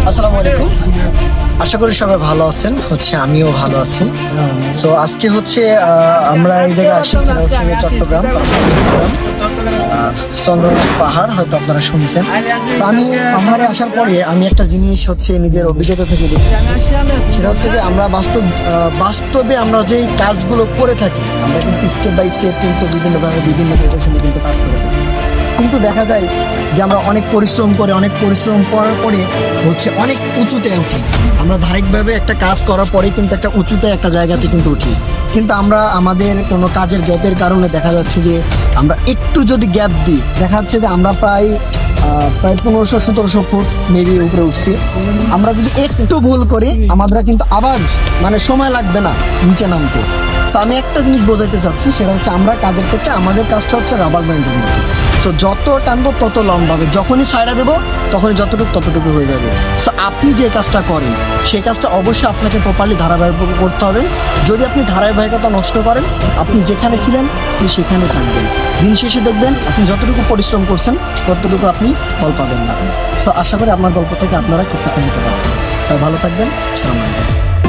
আসসালামু আলাইকুম। আশা করি সবাই ভালো আছেন। আমিও ভালো আছি। সো আজকে আমরা এই জায়গায় আসছি, সেটা হচ্ছে চট্টগ্রাম চন্দ্রনাথ পাহাড়, হয়তো আপনারা শুনছেন। তো আমি পাহাড়ে আসার পরে আমি একটা জিনিস নিজের অভিজ্ঞতা থেকে দেখি, সেটা হচ্ছে যে আমরা বাস্তবে আমরা যে কাজগুলো করে থাকি, আমরা কিন্তু স্টেপ বাই স্টেপ কিন্তু বিভিন্ন ধরনের বিভিন্ন সিচুয়েশনে কিন্তু কাজ করে থাকি। কিন্তু দেখা যায় যে আমরা অনেক পরিশ্রম করার পরে অনেক উঁচুতে উঠি। আমরা ধারাবাহিকভাবে একটা কাজ করার পরে কিন্তু একটা উঁচুতে একটা জায়গাতে কিন্তু উঠি, কিন্তু আমরা আমাদের কোনো কাজের গ্যাপের কারণে দেখা যাচ্ছে যে আমরা একটু যদি গ্যাপ দিই, দেখা যাচ্ছে যে আমরা প্রায় 1500-1700 ফুট মেবি উপরে উঠছি। আমরা যদি একটু ভুল করি, আমাদের কিন্তু আবার সময় লাগবে না নিচে নামতে। সো আমি একটা জিনিস বোঝাইতে চাচ্ছি, সেটা হচ্ছে আমরা কাজের ক্ষেত্রে আমাদের কাজটা হচ্ছে রাবার ব্যান্ডের মতো। সো যত টানবো তত লম্বা হবে, যখনই সাইডে দেবো তখনই ততটুকু হয়ে যাবে। সো আপনি যে কাজটা করেন সেই কাজটা অবশ্যই আপনাকে প্রপারলি ধারাবাহিক করতে হবে। যদি আপনি ধারাবাহিকতা নষ্ট করেন, আপনি যেখানে ছিলেন আপনি সেখানে থাকবেন। দিন শেষে দেখবেন আপনি যতটুকু পরিশ্রম করছেন ততটুকু আপনি ফল পাবেন না। সো আশা করি আপনার গল্প থেকে আপনারা কিছু নিতে পারছেন। সবাই ভালো থাকবেন। আসসালামু আলাইকুম।